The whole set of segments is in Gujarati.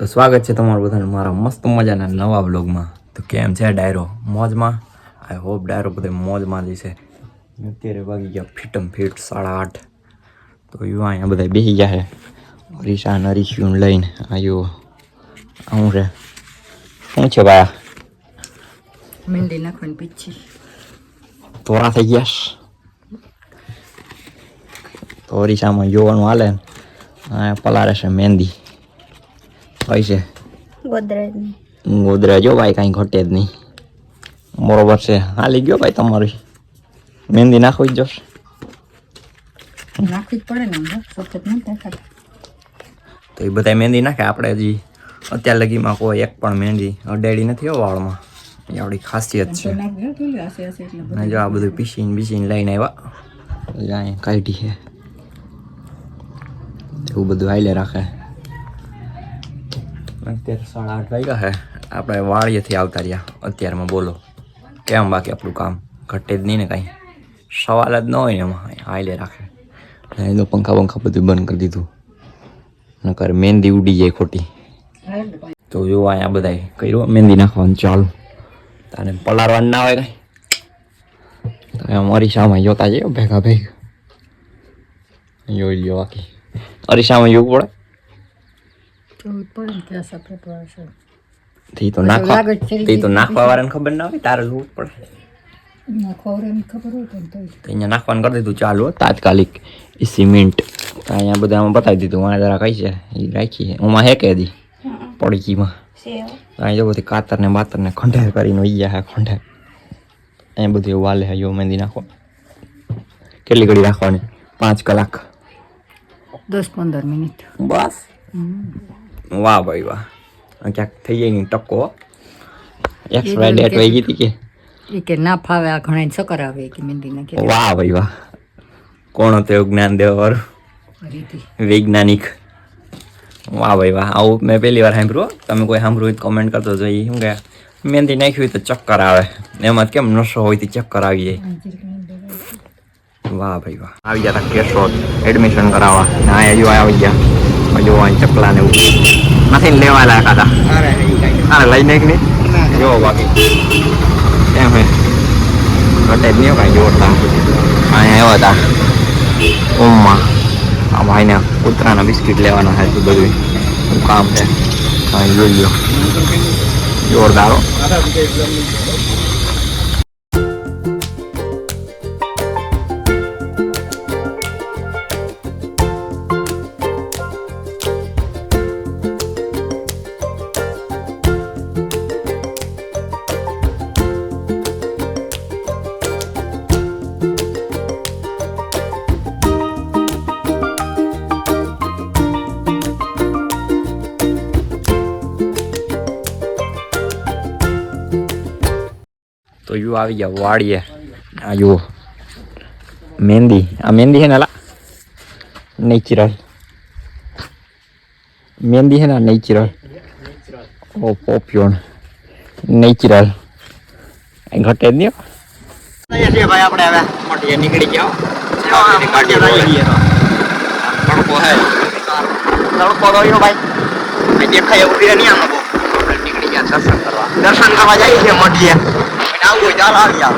તો સ્વાગત છે તમારું બધાનું મારા મસ્ત મજાના નવા બ્લોગમાં. તો કેમ છે ડાયરો? મોજમાં? આઈ હોપ ડાયરો બધે મોજમાં જ છે. અત્યારે વાગી ગયા ફીટમ ફીટ 8:30. તો યુવા અહીંયા બધા બેસી ગયા છે. હરીશા નરીશ્યુન લઈને આવ્યો. આવું રે શું છે ભાઈ? મહેંદી નાખવાની પીછી તોરા થઈ ગયા. તો હરીશામાં જોવાનું હાલે. પલારે છે મહેંદી. હોય છે ગોદરેજ જો ભાઈ, કાંઈ ઘટે જ નહીં. બરોબર છે, હાલી ગયો ભાઈ તમારી મહેંદી નાખવી જ જોશે. નાખવી જ પડે ને, સખત નહીં થાય. તો એ બધા મહેંદી નાખે. આપણે હજી અત્યાર લગીમાં કોઈ એક પણ મહેંદી અડાડી નથી હો વાળમાં. એ આપણી ખાસિયત છે. અને જો આ બધું પીસીને લઈને આવ્યા કાઢી છે એવું બધું હાઈલે રાખે. અત્યારે 8:30 વાગ્યા છે. આપણે વાડીએથી આવતા રહ્યા અત્યારમાં. બોલો કેમ બાકી આપણું કામ ઘટે જ નહીં ને? કાંઈ સવાલ જ ન હોય ને એમાં. હાઈલે રાખે. એનું પંખા બધું બંધ કરી દીધું, નકર મહેંદી ઉડી જાય ખોટી. તો જો અહીંયા બધા કર્યું મહેંદી નાખવાનું ચાલુ. તારે પલારવાનું ના હોય કાંઈ. તો એમ અરીસામાં જોતા જઈએ ભેગા જોઈ લ્યો. બાકી અરીસામાં જોવું પડે. તે તો નાખવા વાળાને ખબર ના હોય, તારે જોવું પડે. અહીંયા નાખવાનું કરી દીધું ચાલુ તાત્કાલિક. એ સિમેન્ટ અહીંયા બધા આમાં બતાવી દીધું. મારે જરા કઈ છે એ રાખી છે હું હેકે દી પડકીમાં. અહીંયા જો બધી કાતર ને બાતર ને ખંડેર કરીને વૈયા હે ખંડેર. અહીંયા બધું એવું વાલે જો મહેંદી નાખવા. કેટલી ઘડી રાખવાની? 5 કલાક 10-15 મિનિટ બસ. વાહ ભાઈ વાહ. ક્યાંક થઈ જાય ની ટકો. એક્સપાયર ડેટ વહી ગઈ હતી કે ના ફાવે. આ ઘણા ચક્કર આવે કે મહેંદી નાખી. વાહ ભાઈ વાહ. કોણ હતો એવું જ્ઞાન દેવા વૈજ્ઞાનિક? વાહ ભાઈ વાહ. આવું મેં પહેલી વાર સાંભળ્યું. તમે કોઈ સાંભળ્યું હોય તો કમેન્ટ કરતો જોઈએ. શું કે મહેંદી નાખી હોય તો ચક્કર આવે. એમાં કેમ નશો હોય તો ચક્કર આવી જાય. વાહ ભાઈ વાહ. આવી ગયા હતા કેશોદ એડમિશન કરાવવા. અહીંયા આવી ગયા. જો અહીં ચકલા ને એવું નથી લેવા લાયકા હતા. અરે લઈ નાખ નહીં જો. બાકી એમ હે ઘટે જ નહીં કાંઈ જોરદાર. અહીંયા આવ્યા હતા ઓમમાં. આ ભાઈને કૂતરાના બિસ્કીટ લેવાના છે. બધું શું કામ છે જોઈ લો. જોરદાર. તો યુ આવી ગયા વાડીએ. આ જુઓ મહેંદી. આ મહેંદી છે ને લા નેચરલ મહેંદી છે ને નેચરલ. ઓ પોપ્યોન નેચરલ ઘટે જ નહીં. ભાઈ આપણે હવે મોટી નીકળી ગયા. તડકો હે તડકો રહ્યો ભાઈ. દેખાય એવું નહીં. આમાં નીકળી ગયા દર્શન કરવા જાય છે મોટીએ. આવું હોય ચાલ આવી આવ.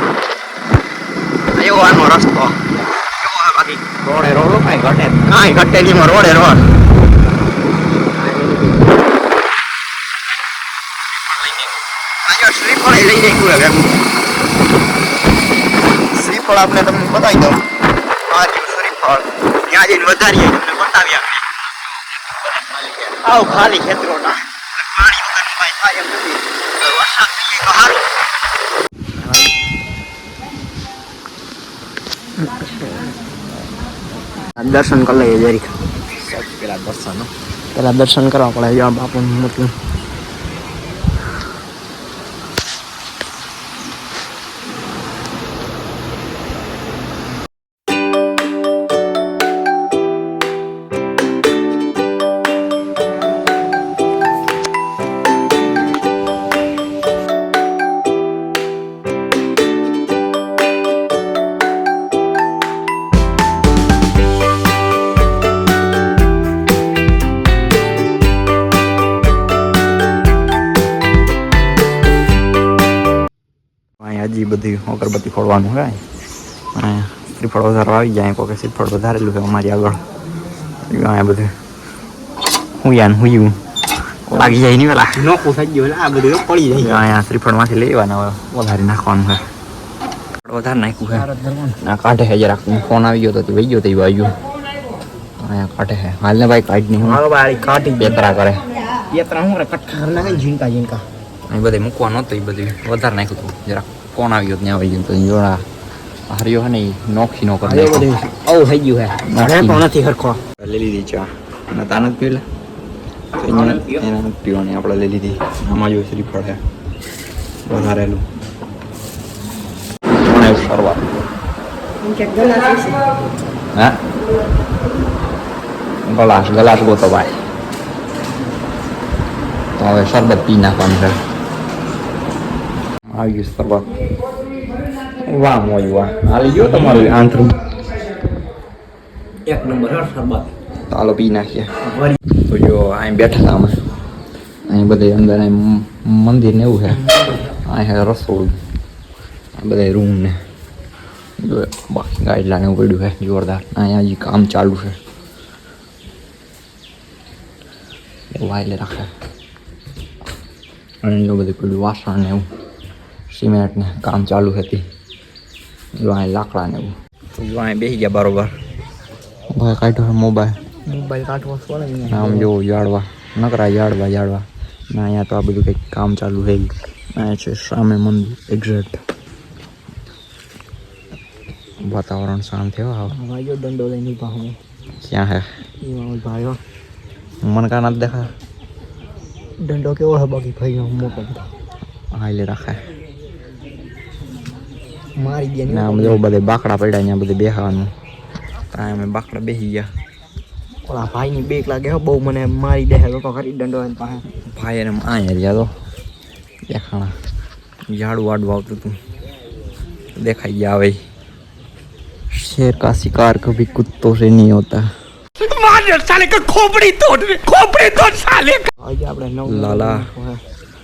એવો આનો રસ્તો બાકી રોડે રોડ કાંઈ ઘટે નહીં. રોડે રોડ શ્રીફળ લઈ જાય. શ્રીફળ આપણે તમને બતાવી દઉં. આ શ્રીફળ ત્યાં જઈને વધારીએ તમને બતાવી આપીએ. આવ ખાલી ખેતરોના પાણી વગરનું કાંઈ થાય એમ નથી. વરસાદ થઈ જાય તો સારું. દર્શન કરી લઈએ જરીક. પેલા દર્શન કરવા પડે બાપુનું. મતલબ હજી બધી અગરબત્તી ફોડવાનું હોય અને શ્રીફળ વધારે આવી જાય કોઈ શ્રીફળ વધારેલું છે અમારી આગળ અહીંયા બધું હું લાગી જાય નહીં પેલા નોખું થઈ ગયું આ બધું પડી જાય અહીંયા શ્રીફળમાંથી લેવાના વધારે નાખવાનું છે વધારે નાખ્યું છે આ કાઢે છે જરાક ફોન આવી ગયો તો વહી ગયો તો આવ્યું અહીંયા કાઢે છે હાલ ને ભાઈ કાઢ નહીં હાલો ભાઈ કાઢી બેતરા કરે બેતરા હું કરે કટકા ના કઈ ઝીણકા એ બધે મૂકવા નહોતું એ બધું વધારે નાખ્યું હતું જરાક ફોન આવી ગયો ત્યાં આવી ગયું તો જોડા હાર્યો હે ને એ નોખી નો કરે બધું આવું થઈ ગયું હે પણ નથી હરખો લઈ લીધી ચા અને તાન જ પીલે એના નથી પીવાની આપણે લઈ લીધી આમાં જો શ્રીફળ છે વધારેલું શરૂઆત હા ગલાસ ગોતો ભાઈ તો હવે શરબત પી નાખવાનું છે આવી ગયું શરબત વાહ મોજ વાહ હાલી ગયો તમારું આંતરું એક નંબર શરબત ચાલો પી નાખીએ તો જો અહીં બેઠા હતા અમે અહીં બધે અંદર મંદિર ને એવું છે અહીં રસોડું બધા રૂમ ને જો બાકી ગાઈડલા ને એવું પડ્યું છે જોરદાર અહીંયા હજી કામ ચાલુ છે વાયલે રાખે અને જો બધું પેલું વાસણ ને એવું સિમેન્ટ ને કામ ચાલુ હતી જો અહીં લાકડા ને એવું તો જો અહીં બેસી ગયા બરોબર ભાઈ કાઢ્યો મોબાઈલ કાઢવો પડે આમ જો જાડવા નકરા જાડવા ના અહીંયા તો આ બધું કંઈક કામ ચાલુ છે અહીંયા છે સામે મંદિર એક્ઝેક્ટ વાતાવરણ શાંત થયો ભાઈઓ દંડો લઈને ઉભા હું ક્યાં હે ભાઈઓ મન કા ના દેખા દંડો કેવો હે બાકી ભાઈઓ મોટો હાલે રાખે મારી ગયા ના આમ જો બધે બાકડા પડ્યા અહીંયા બધે બેહવાનું ત્યાં અમે બાકડા બેસી ગયા ઓલા ભાઈની બેક લાગે હો બહુ મને મારી દે તો ખરી દંડો એની પાસે ભાઈ એને અહીંયા રહ્યા તો દેખાણા ઝાડું વાડું આવતું હતું દેખાઈ ગયા હવે शेर का शिकार कभी कुत्तों से नहीं होता આજે આપણે નવ લાલા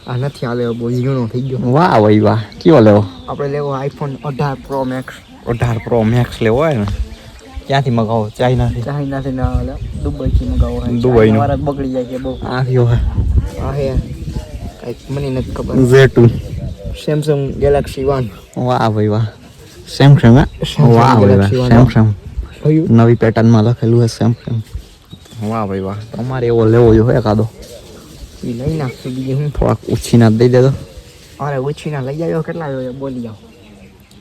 આ નથી આ લેવો બહુ ઝીણો થઈ ગયો વાહ ભાઈ વાહ કયો લેવો આપણે લેવો iPhone 18 pro max 18 pro max લેવો હોય ને ક્યાંથી મગાવો ચાઇનાથી ચાઇનાથી ના આવે દુબઈથી મગાવો દુબઈનો. મારા બગડી જાય છે બહુ આ કયો હે આ હે કંઈક મને નથી ખબર Z2 સેમસંગ ગેલેક્સી 1 વાહ ભાઈ વાહ સેમસંગ વાહ ભાઈ વાહ સેમસંગ કયું નવી પેટર્નમાં લખેલું છે સેમસંગ વાહ ભાઈ વાહ તમારે એવો લેવો જોઈએ એકાદો એ લઈ નાખશું બીજી હું થોડાક ઉછીના દઈ દેતો અરે ઉછીના લઈ આવ્યો કેટલા આવ્યો બોલી જાઓ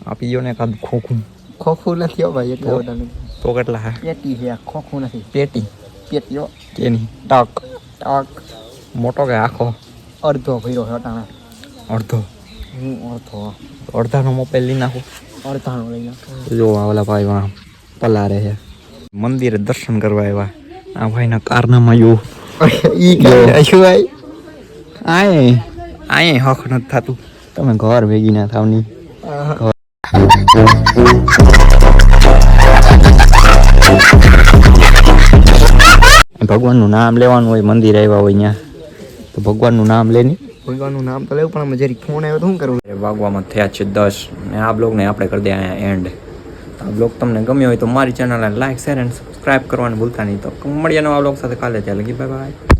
આપી દો ને એકાદ ખોખું ખોખું નથી હો ભાઈ એટલે બધા તો કેટલા હે પેટી છે ખોખું નથી પેટી પેટીઓ કેની ટક ટાક મોટો કે આખો અડધો ભર્યો છે અટાણે અડધો હું અડધો અડધાનો મોબાઈલ લઈ નાખું અડધાનો લઈ નાખું જો ઓલા ભાઈ વાહ પલારે છે મંદિરે દર્શન કરવા આવ્યા આ ભાઈના કારનામાં જો ઈ જો. શું ભાઈ આય હક નથી થતું તમે ઘર ભેગી ના થાવ ની ભગવાનનું નામ લેવાનું હોય મંદિર આવ્યા હોય અહીંયા તો ભગવાનનું નામ લેની ભગવાનનું નામ તો લેવું પણ અમે જરી ફોન આવ્યો તો શું કરવું વાગવામાં થયા છે 10 ને આ બ્લોગને આપણે કરી દે અહીંયા એન્ડ આ બ્લોગ તમને ગમ્યો હોય તો મારી ચેનલને લાઈક શેર એન્ડ સબસ્ક્રાઇબ કરવાનું ભૂલતા નહીં તો મળીએ નવા બ્લોગ સાથે કાલે ત્યાં લગી બાય બાય